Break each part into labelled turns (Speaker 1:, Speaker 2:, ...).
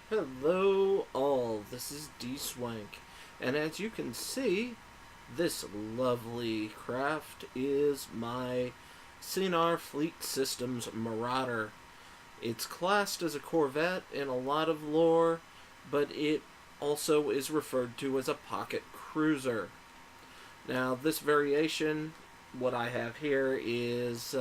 Speaker 1: Hello all, this is Dswank, and as you can see, this lovely craft is my Sinar Fleet Systems Marauder. It's classed as a corvette in a lot of lore, but it also is referred to as a pocket cruiser. Now, this variation, what I have here is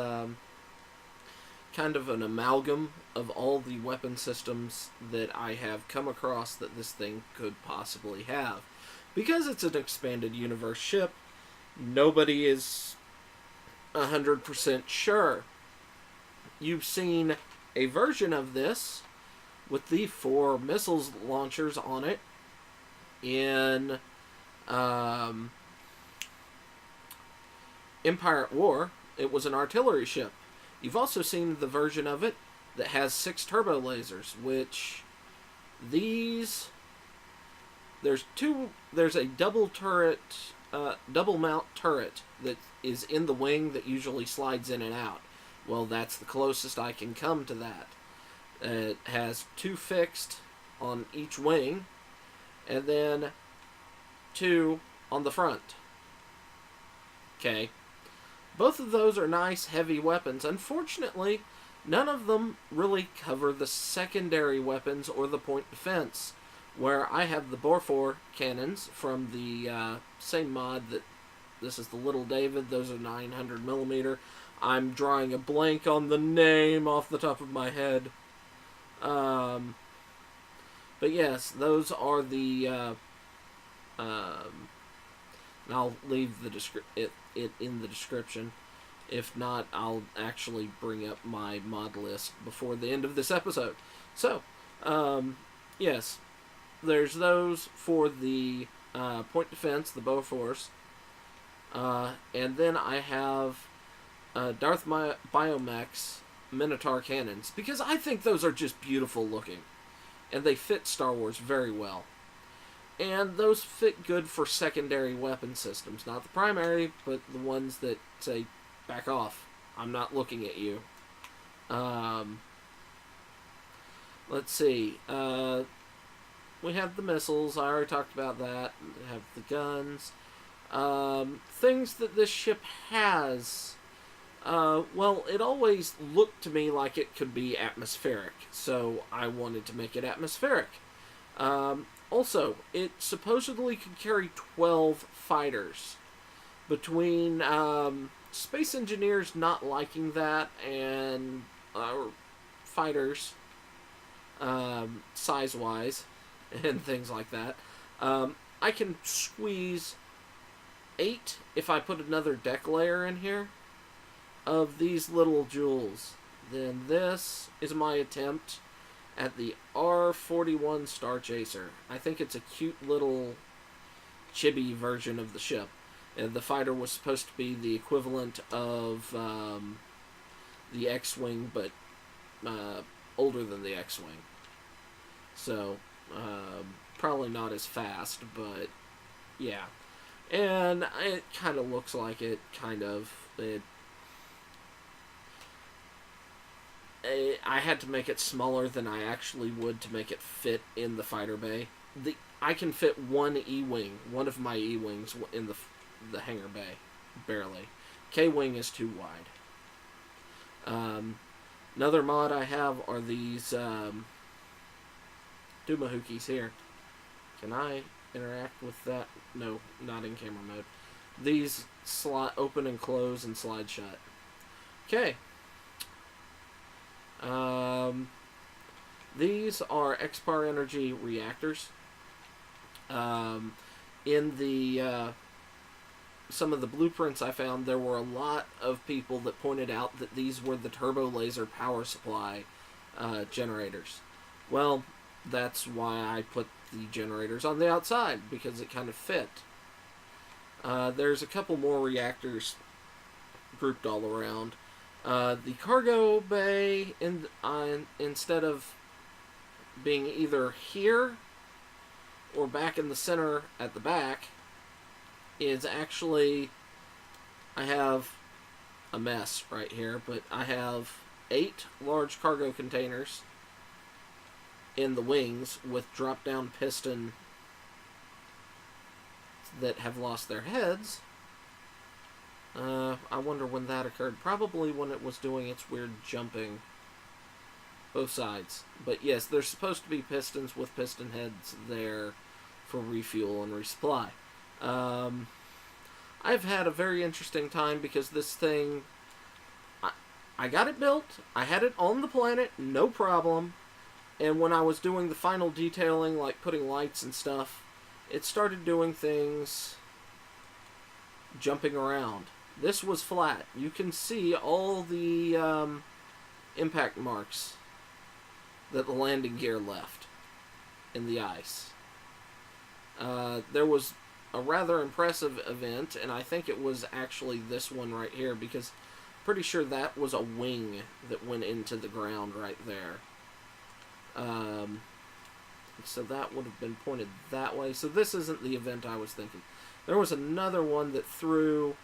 Speaker 1: kind of an amalgam of all the weapon systems that I have come across that this thing could possibly have. Because it's an expanded universe ship, nobody is 100% sure. You've seen a version of this with the 4 missiles launchers on it in Empire at War. It was an artillery ship. You've also seen the version of it that has 6 turbo lasers, which these there's a double turret, double mount turret that is in the wing that usually slides in and out. Well, that's the closest I can come to that. It has 2 fixed on each wing, and then 2 on the front. Okay. Both of those are nice, heavy weapons. Unfortunately, none of them really cover the secondary weapons or the point defense, where I have the Bore cannons from the same mod that this is the Little David. Those are 900 millimeter. I'm drawing a blank on the name off the top of my head. But yes, those are the... I'll leave it in the description. If not, I'll actually bring up my mod list before the end of this episode. So, yes, there's those for the point defense, the Bofors. And then I have Darth Biomech's Minotaur cannons, because I think those are just beautiful looking. And they fit Star Wars very well. And those fit good for secondary weapon systems. Not the primary, but the ones that say, back off. I'm not looking at you. Let's see. We have the missiles. I already talked about that. We have the guns. Things that this ship has. Well, it always looked to me like it could be atmospheric. So I wanted to make it atmospheric. Also, it supposedly could carry 12 fighters. Between space engineers not liking that and fighters, size-wise, and things like that, I can squeeze 8, if I put another deck layer in here, of these little jewels. Then this is my attempt at the R-41 Star Chaser. I think it's a cute little chibi version of the ship. And the fighter was supposed to be the equivalent of the X-Wing, but older than the X-Wing. So, probably not as fast, but yeah. And it kind of looks like it, kind of. I had to make it smaller than I actually would to make it fit in the fighter bay. I can fit one E-Wing, one of my E-Wings, in the hangar bay, barely. K-Wing is too wide. Another mod I have are these Dumahookies here. Can I interact with that? No, not in camera mode. These open and close and slide shut. Okay. These are X-Par Energy reactors. In the some of the blueprints I found, there were a lot of people that pointed out that these were the turbo laser power supply generators. Well, that's why I put the generators on the outside, because it kind of fit. There's a couple more reactors grouped all around. The cargo bay, instead of being either here or back in the center at the back, is actually, I have a mess right here, but I have 8 large cargo containers in the wings with drop-down piston that have lost their heads. I wonder when that occurred. Probably when it was doing its weird jumping. Both sides. But yes, there's supposed to be pistons with piston heads there for refuel and resupply. I've had a very interesting time because this thing... I got it built. I had it on the planet, no problem. And when I was doing the final detailing, like putting lights and stuff, it started doing things jumping around. This was flat. You can see all the impact marks that the landing gear left in the ice. There was a rather impressive event, and I think it was actually this one right here, because I'm pretty sure that was a wing that went into the ground right there. So that would have been pointed that way. So this isn't the event I was thinking. There was another one that threw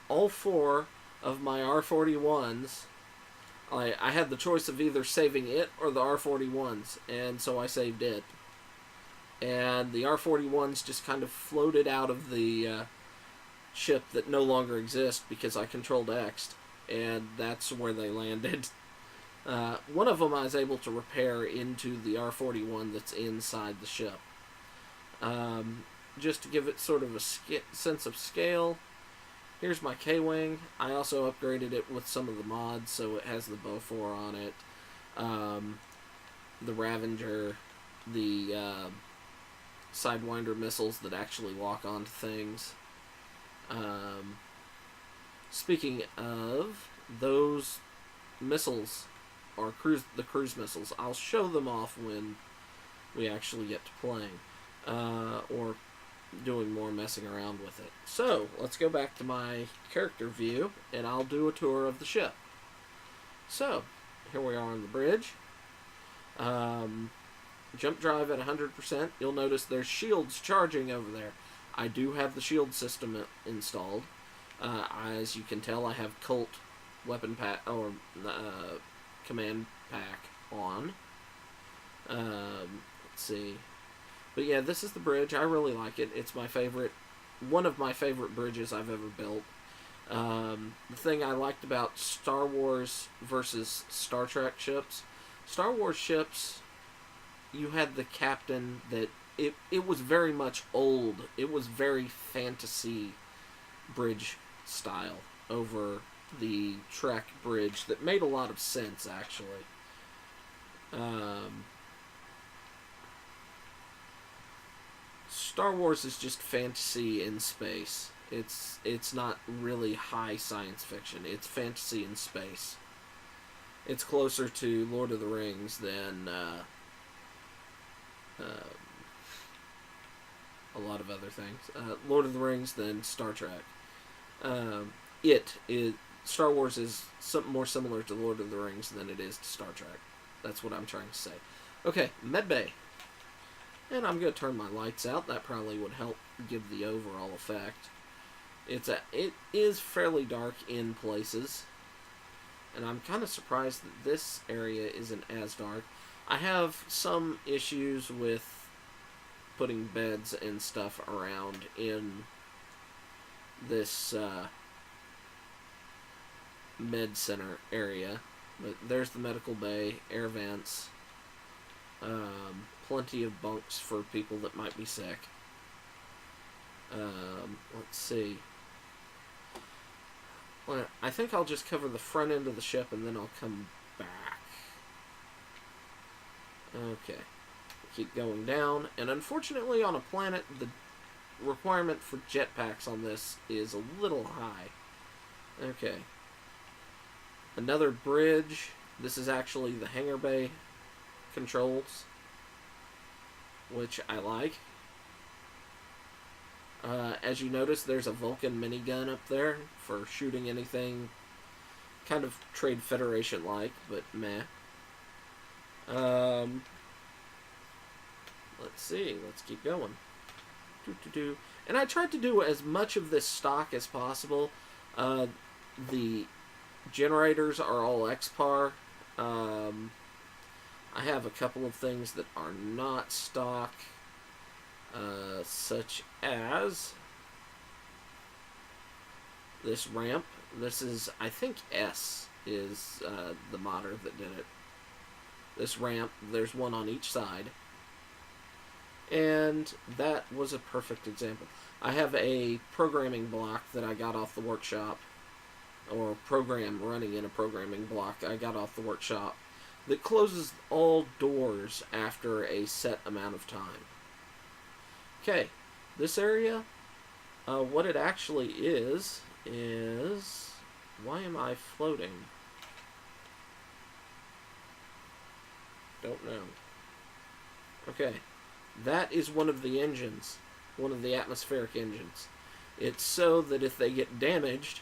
Speaker 1: all 4 of my R41s. I had the choice of either saving it or the R41s, and so I saved it. And the R41s just kind of floated out of the ship that no longer exists because I controlled X'd, and that's where they landed. One of them I was able to repair into the R41 that's inside the ship. Just to give it sort of a sense of scale, here's my K-Wing. I also upgraded it with some of the mods, so it has the Beaufort on it, the Ravager, the Sidewinder missiles that actually lock onto things. Speaking of those missiles, or the cruise missiles, I'll show them off when we actually get to playing, or doing more messing around with it. So, let's go back to my character view, and I'll do a tour of the ship. So, here we are on the bridge. Jump drive at 100%. You'll notice there's shields charging over there. I do have the shield system installed. As you can tell, I have Colt weapon pack, or command pack on. Let's see. But yeah, this is the bridge. I really like it. It's my favorite, one of my favorite bridges I've ever built. The thing I liked about Star Wars versus Star Trek ships, Star Wars ships, you had the captain that, it was very much old. It was very fantasy bridge style over the Trek bridge that made a lot of sense, actually. Star Wars is just fantasy in space. It's not really high science fiction. It's fantasy in space. It's closer to Lord of the Rings than a lot of other things. Lord of the Rings than Star Trek. Star Wars is something more similar to Lord of the Rings than it is to Star Trek. That's what I'm trying to say. Okay, medbay. And I'm going to turn my lights out. That probably would help give the overall effect. It is fairly dark in places. And I'm kind of surprised that this area isn't as dark. I have some issues with putting beds and stuff around in this med center area. But there's the medical bay, air vents, plenty of bunks for people that might be sick. Let's see. Well, I think I'll just cover the front end of the ship and then I'll come back. Okay. Keep going down. And unfortunately on a planet, the requirement for jetpacks on this is a little high. Okay. Another bridge. This is actually the hangar bay controls, which I like. As you notice, there's a Vulcan minigun up there for shooting anything kind of Trade Federation-like, but meh. Let's see. Let's keep going. And I tried to do as much of this stock as possible. The generators are all XPAR. I have a couple of things that are not stock, such as this ramp. This is, I think S is the modder that did it. This ramp, there's one on each side. And that was a perfect example. I have a programming block that I got off the workshop, or program running in a programming block I got off the workshop, that closes all doors after a set amount of time. Okay, this area, what it actually is, why am I floating? Don't know. Okay, that is one of the engines, one of the atmospheric engines. It's so that if they get damaged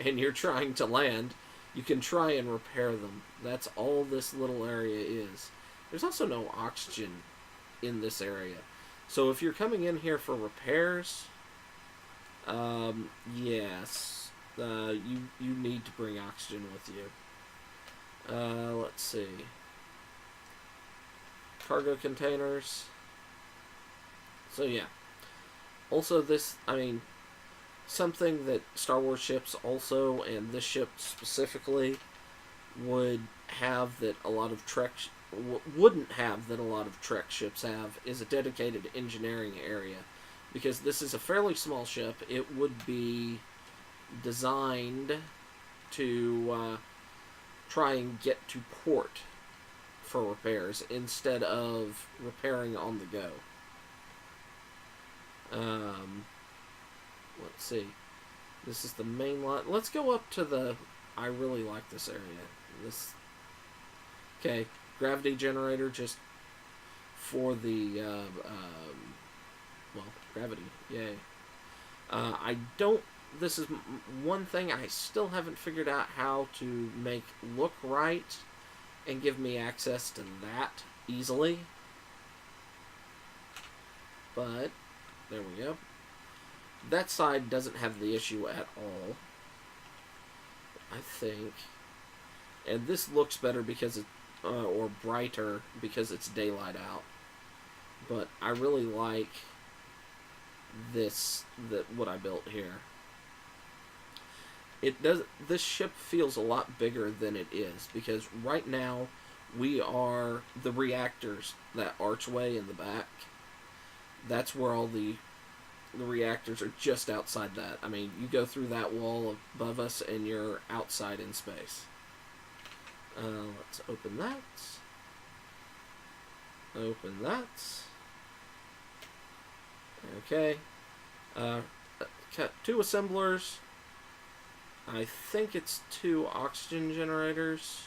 Speaker 1: and you're trying to land, you can try and repair them. That's all this little area is. There's also no oxygen in this area. So if you're coming in here for repairs, yes, you need to bring oxygen with you. Let's see. Cargo containers. So yeah. Also this, I mean, something that Star Wars ships also, and this ship specifically, would have that a lot of Trek wouldn't have that a lot of Trek ships have, is a dedicated engineering area. Because this is a fairly small ship, it would be designed to try and get to port for repairs instead of repairing on the go. Let's see. This is the main line. Let's go up to the... I really like this area. Okay, gravity generator just for the... well, gravity. Yay. I don't... This is one thing I still haven't figured out how to make look right and give me access to that easily. But, there we go. That side doesn't have the issue at all, I think. And this looks better because it, or brighter because it's daylight out. But I really like this, what I built here. This ship feels a lot bigger than it is, because right now we are the reactors, that archway in the back. That's where all the reactors are, just outside that. I mean, you go through that wall above us and you're outside in space. Let's open that. Open that. Okay. Cut 2 assemblers. I think it's 2 oxygen generators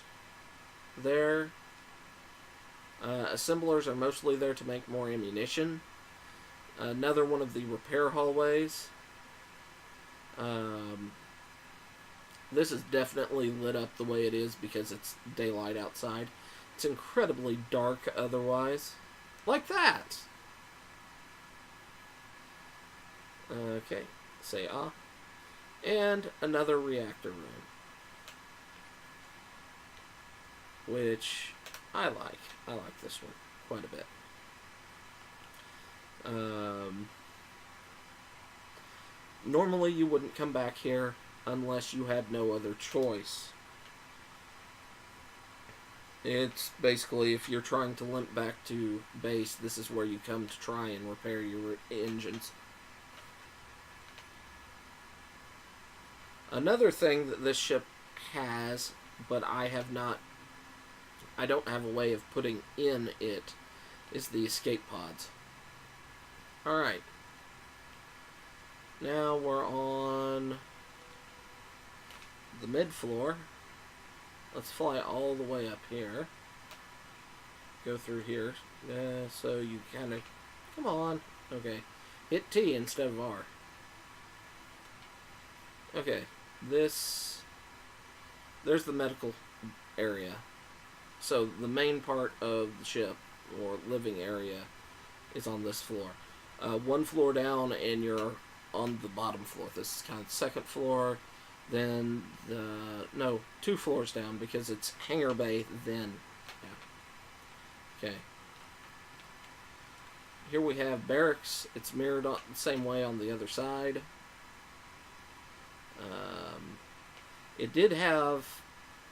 Speaker 1: there. Assemblers are mostly there to make more ammunition. Another one of the repair hallways. This is definitely lit up the way it is because it's daylight outside. It's incredibly dark otherwise. Like that! Okay, say ah. And another reactor room. Which I like. I like this one quite a bit. Normally you wouldn't come back here unless you had no other choice. It's basically, if you're trying to limp back to base, this is where you come to try and repair your engines. Another thing that this ship has, but I don't have a way of putting in it, is the escape pods. Alright. Now we're on the mid-floor. Let's fly all the way up here. Go through here. So you kind of... Come on. Okay. Hit T instead of R. Okay. There's the medical area. So the main part of the ship, or living area, is on this floor. 1 floor down and you're on the bottom floor. This is kind of the 2nd floor. Then 2 floors down because it's hangar bay, then Okay. Here we have Barracks. It's mirrored the same way on the other side. It did have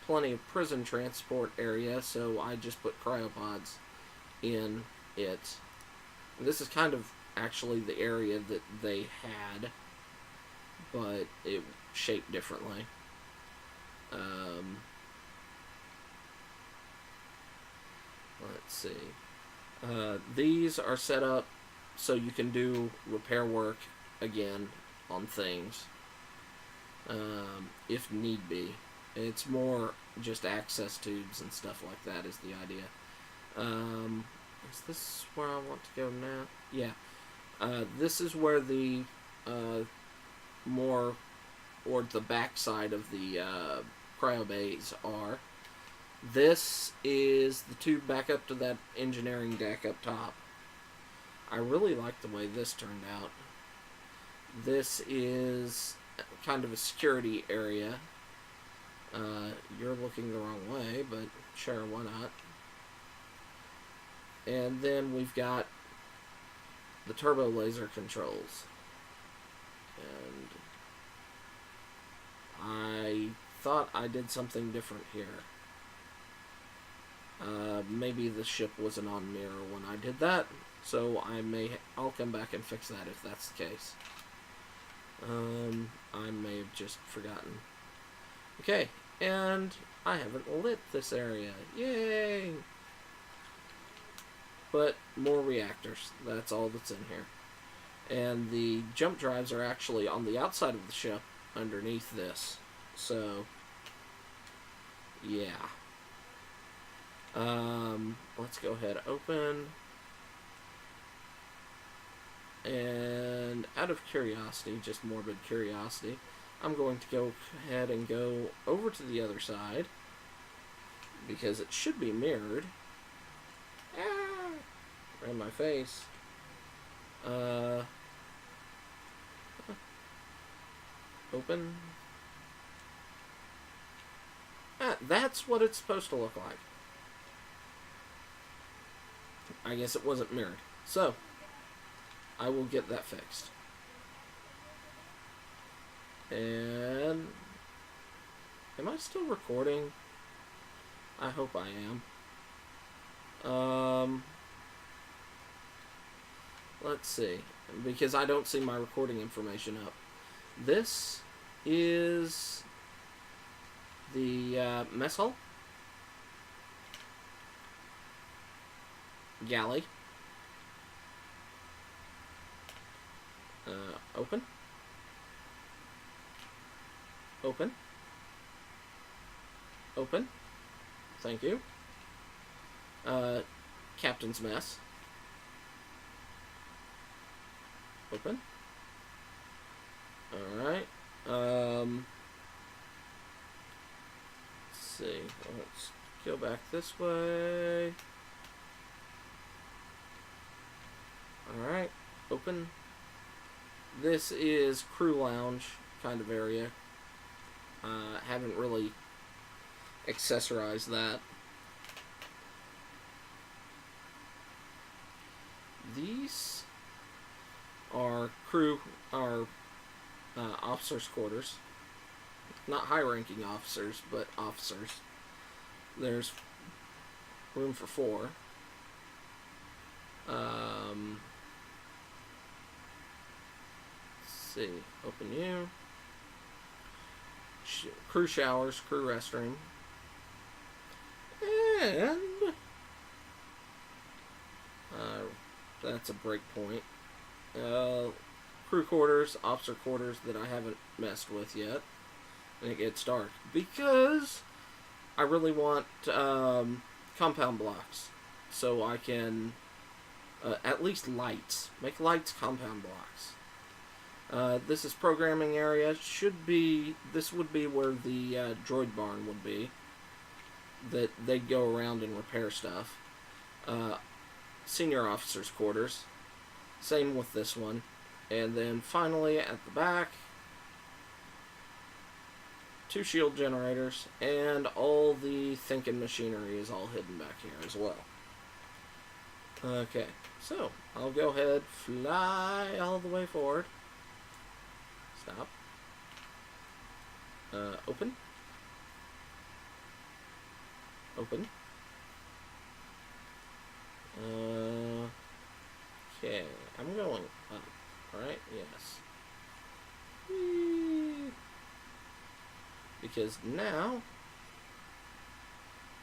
Speaker 1: plenty of prison transport area, so I just put cryopods in it. And this is kind of actually the area that they had, but it shaped differently. Let's see. These are set up so you can do repair work again on things if need be. It's more just access tubes and stuff like that is the idea. Is this where I want to go now? Yeah. This is where the more towards the back side of the cryo bays are. This is the tube back up to that engineering deck up top. I really like the way this turned out. This is kind of a security area. You're looking the wrong way, but sure, why not? And then we've got the turbo laser controls. And I thought I did something different here. Maybe the ship wasn't on mirror when I did that, so I'll come back and fix that if that's the case. I may have just forgotten. Okay, and I haven't lit this area. Yay! But more reactors. That's all that's in here. And the jump drives are actually on the outside of the ship underneath this. So, yeah. Let's go ahead, open. And out of curiosity, just morbid curiosity, I'm going to go ahead and go over to the other side because it should be mirrored. Ah! Right in my face. Open. Ah, that's what it's supposed to look like. I guess it wasn't mirrored. So, I will get that fixed. And am I still recording? I hope I am. Let's see, because I don't see my recording information up. This is the mess hall, galley. Open. Open. Open. Thank you. Captain's mess. Open. Alright. Let's see. Let's go back this way. Alright. Open. This is crew lounge kind of area. Haven't really accessorized that. These are officers' quarters. Not high-ranking officers, but officers. There's room for 4. Let's see. Open you. Crew showers, crew restroom. And that's a break point. Crew quarters, officer quarters that I haven't messed with yet. And it gets dark. Because I really want compound blocks. So I can, at least lights. Make lights compound blocks. This is programming area. This would be where the droid barn would be. That they'd go around and repair stuff. Senior officers' quarters. Same with this one. And then finally at the back, 2 shield generators, and all the thinking machinery is all hidden back here as well. Okay, so I'll go ahead, fly all the way forward. Stop. Open. Open. Okay, I'm going up, right? Yes. Whee! Because now,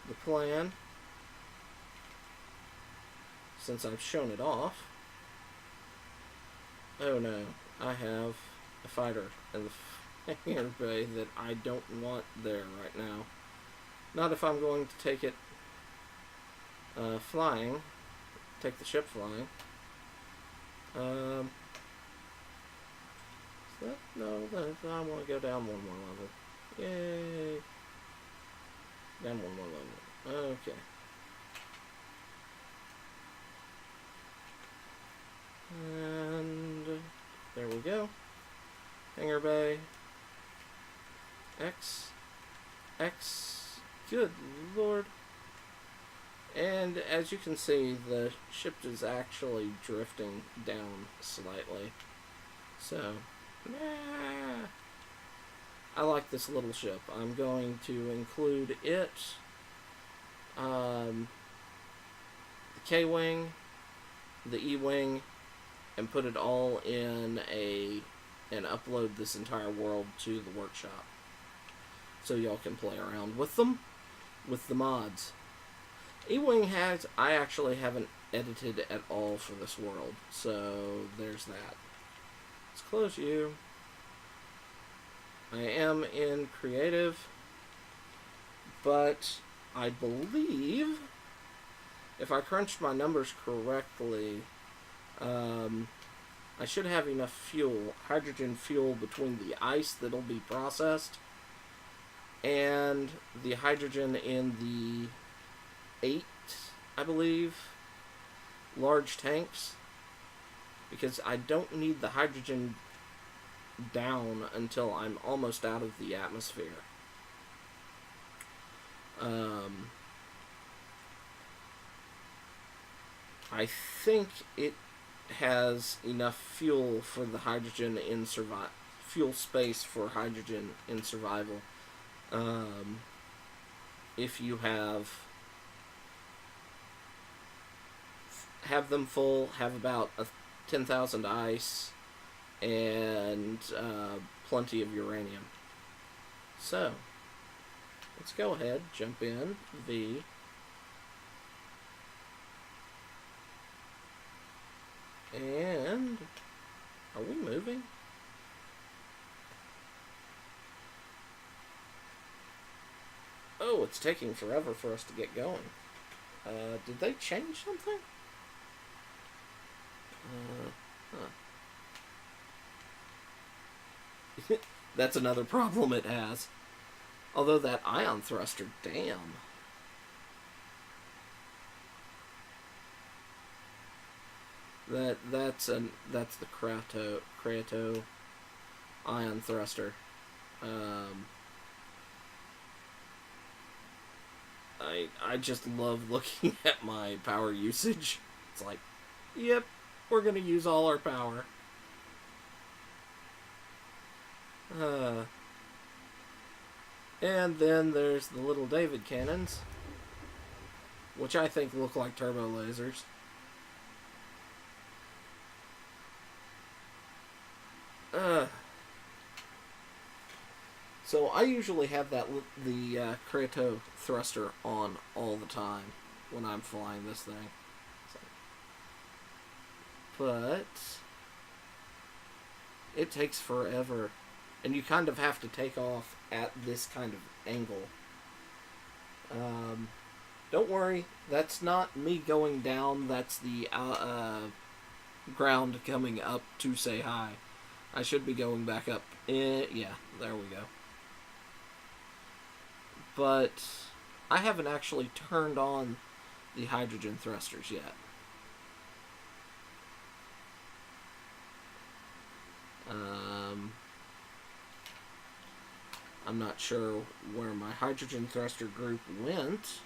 Speaker 1: the plan, since I've shown it off, oh no, I have a fighter in the hangar bay that I don't want there right now. Not if I'm going to take it flying, take the ship flying. No, I want to go down one more level. Yay! Down one more level. Okay. And there we go. Hangar bay. X. Good lord. And as you can see, the ship is actually drifting down slightly. So, I like this little ship. I'm going to include it, the K-Wing, the E-Wing, and put it all in and upload this entire world to the workshop. So y'all can play around with them, with the mods. E-Wing I actually haven't edited at all for this world, so there's that. Let's close you. I am in creative, but I believe, if I crunched my numbers correctly, I should have enough fuel, hydrogen fuel, between the ice that'll be processed and the hydrogen in the 8, I believe, large tanks, because I don't need the hydrogen down until I'm almost out of the atmosphere. I think it has enough fuel for the hydrogen in fuel space for hydrogen in survival. If you have them full, have about 10,000 ice and plenty of uranium. So let's go ahead, jump in V. And are we moving? Oh, it's taking forever for us to get going. Did they change something? That's another problem it has. Although that ion thruster, damn. That's the Krato ion thruster. I just love looking at my power usage. It's like, yep, we're gonna use all our power. And then there's the little David cannons, which I think look like turbo lasers. So I usually have the Krato thruster on all the time when I'm flying this thing. But it takes forever, and you kind of have to take off at this kind of angle. Don't worry, that's not me going down, that's the ground coming up to say hi. I should be going back up. Yeah, there we go. But I haven't actually turned on the hydrogen thrusters yet. I'm not sure where my hydrogen thruster group went.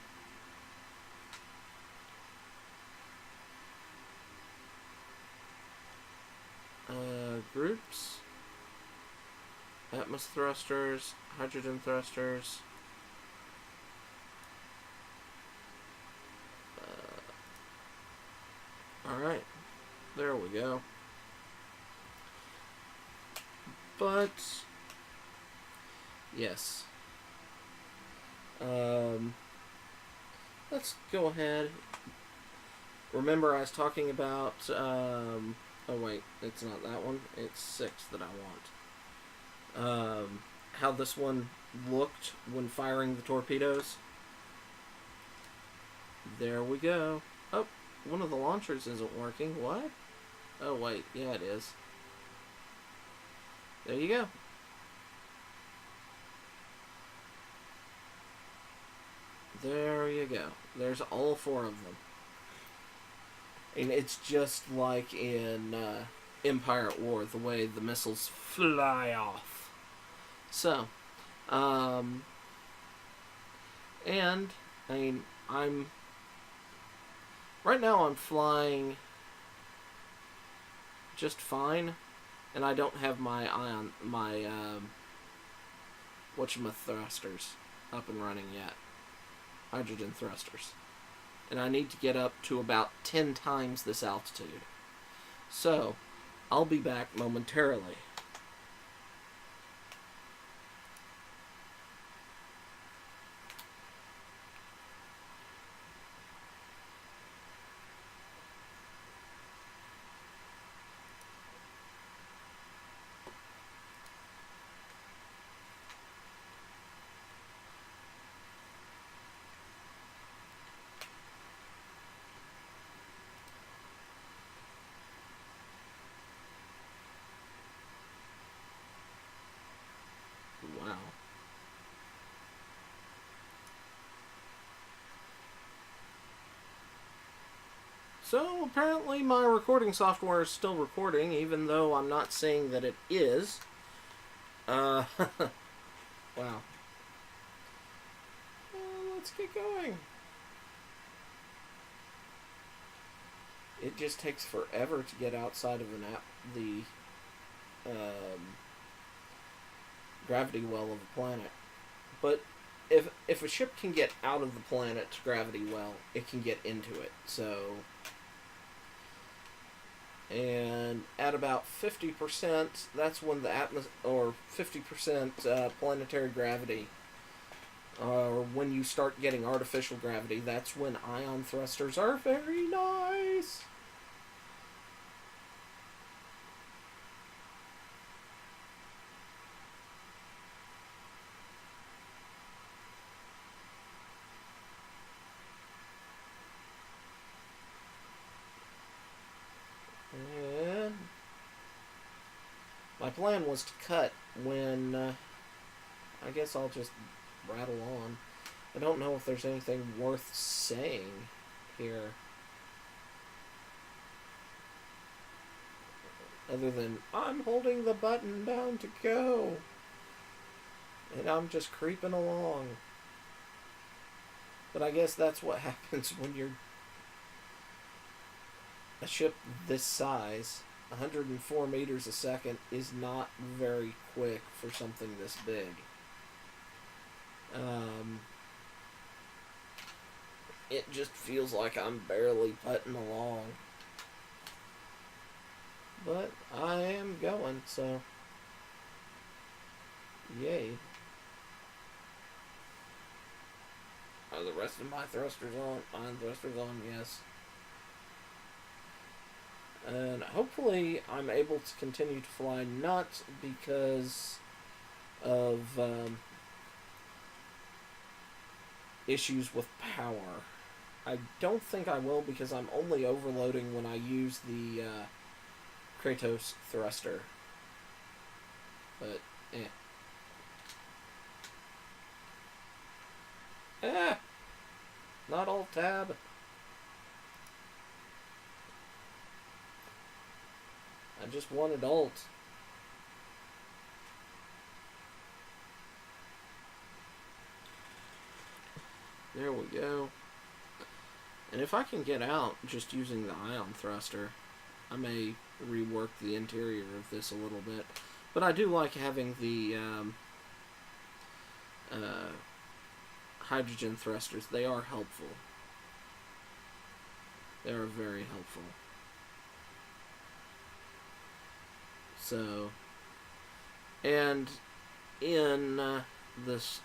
Speaker 1: groups. Atmos thrusters, hydrogen thrusters. Alright, there we go. But, yes. Let's go ahead. Remember I was talking about, oh wait, it's not that one, it's 6 that I want. How this one looked when firing the torpedoes. There we go. Oh, one of the launchers isn't working. What? Oh wait, yeah it is. There you go. There you go. There's all 4 of them. And it's just like in Empire at War, the way the missiles fly off. So, and, I mean, right now I'm flying just fine, and I don't have my thrusters up and running yet. Hydrogen thrusters. And I need to get up to about 10 times this altitude. So, I'll be back momentarily. Wow. So, apparently my recording software is still recording, even though I'm not saying that it is. Wow. Let's get going. It just takes forever to get outside of the gravity well of the planet. But if a ship can get out of the planet's gravity well, it can get into it. So, and at about 50%, that's when the or 50% planetary gravity, or when you start getting artificial gravity, that's when ion thrusters are very nice. And my plan was to cut when, I guess I'll just rattle on. I don't know if there's anything worth saying here. Other than, I'm holding the button down to go. And I'm just creeping along. But I guess that's what happens when you're a ship this size. 104 meters a second is not very quick for something this big. It just feels like I'm barely putting along. But I am going, so yay. Are the rest of my thrusters on? Ion thrusters on, yes. And hopefully I'm able to continue to fly, not because of issues with power. I don't think I will, because I'm only overloading when I use the Kratos thruster. But, not alt tab. I just wanted alt. There we go. And if I can get out just using the ion thruster, I may rework the interior of this a little bit. But I do like having the hydrogen thrusters. They are helpful. They are very helpful. So, and in this,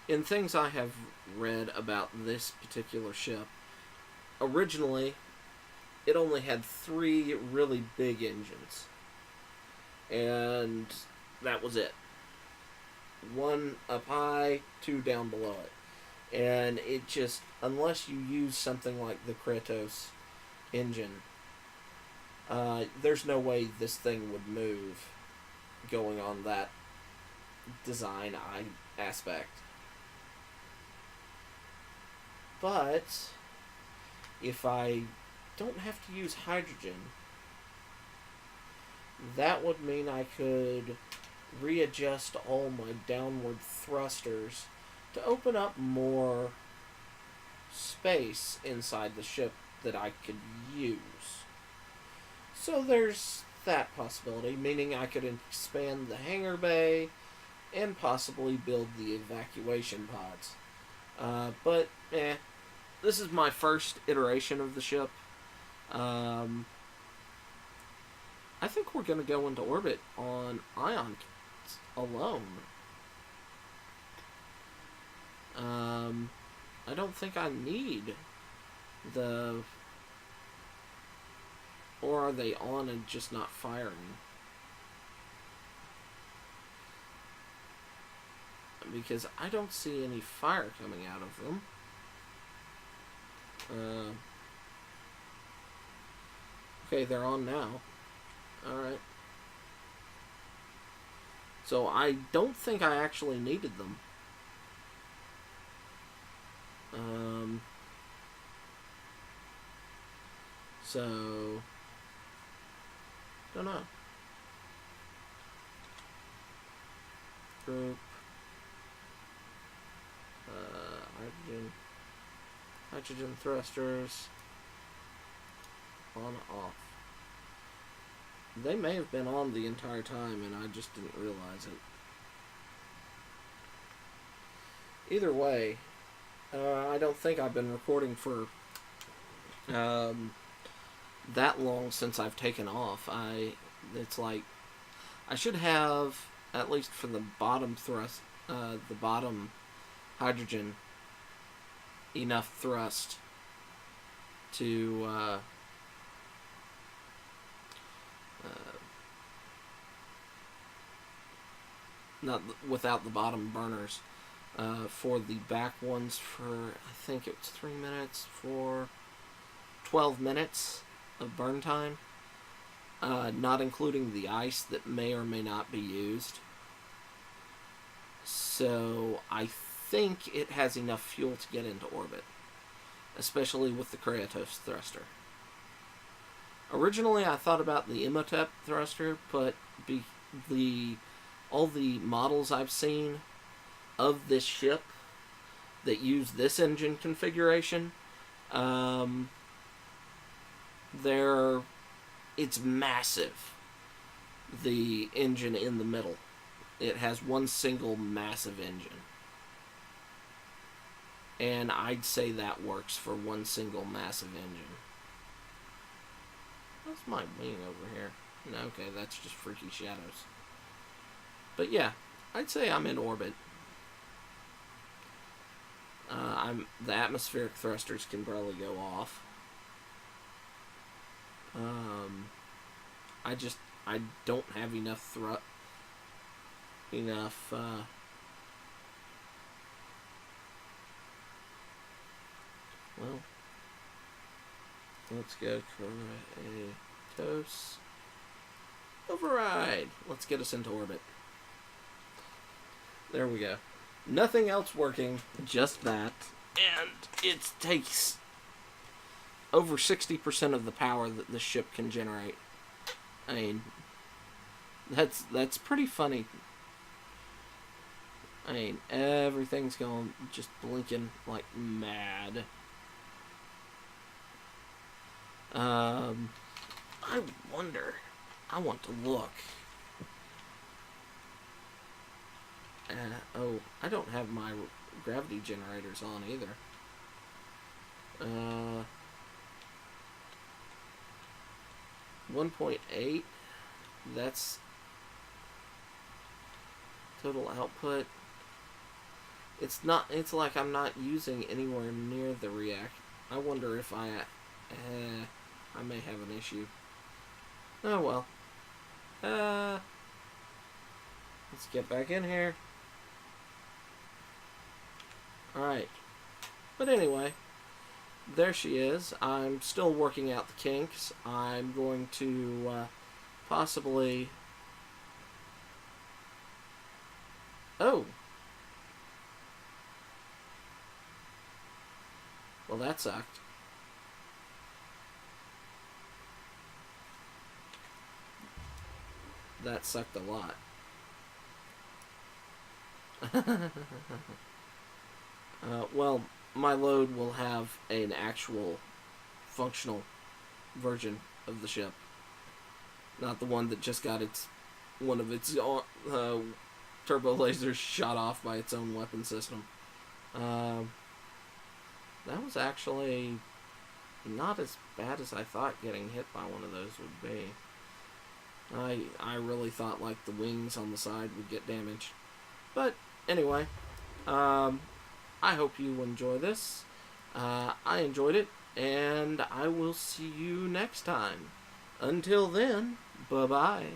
Speaker 1: in things I have read about this particular ship, originally it only had 3 really big engines, and that was it. 1 up high, 2 down below it, and it just, unless you use something like the Kratos engine, there's no way this thing would move going on that design aspect. But if I don't have to use hydrogen, that would mean I could readjust all my downward thrusters to open up more space inside the ship that I could use. So there's that possibility, meaning I could expand the hangar bay and possibly build the evacuation pods. But this is my first iteration of the ship. I think we're going to go into orbit on ion kits alone. I don't think I need the... Or are they on and just not firing? Because I don't see any fire coming out of them. Okay, they're on now. Alright. So I don't think I actually needed them. So... don't know. Group. Hydrogen thrusters. On, off. They may have been on the entire time and I just didn't realize it. Either way, I don't think I've been recording for that long since I've taken off. It's like I should have, at least for the bottom thrust, the bottom hydrogen, enough thrust to not without the bottom burners, for the back ones for, I think it was 3 minutes, for 12 minutes of burn time, not including the ice that may or may not be used. So I think it has enough fuel to get into orbit, especially with the Kratos thruster. Originally I thought about the Imhotep thruster, but all the models I've seen of this ship that use this engine configuration, it's massive. The engine in the middle, it has one single massive engine, and I'd say that works for one single massive engine. That's my wing over here. No, okay, that's just freaky shadows. But yeah, I'd say I'm in orbit. The atmospheric thrusters can probably go off. I don't have enough well, let's go Kratos override. Let's get us into orbit. There we go. Nothing else working, just that. And it takes over 60% of the power that the ship can generate. I mean, that's pretty funny. I mean, everything's going, just blinking like mad. I wonder. I want to look. Oh, I don't have my gravity generators on either. 1.8. That's total output. It's not. It's like I'm not using anywhere near the react. I wonder if I may have an issue. Oh well. Let's get back in here. Alright. But anyway, there she is. I'm still working out the kinks. I'm going to possibly... Oh! Well, that sucked. That sucked a lot. Well, my load will have an actual functional version of the ship, not the one that just got one of its turbo lasers shot off by its own weapon system. That was actually not as bad as I thought getting hit by one of those would be. I really thought like the wings on the side would get damaged. But anyway, I hope you enjoy this. I enjoyed it, and I will see you next time. Until then, bye-bye.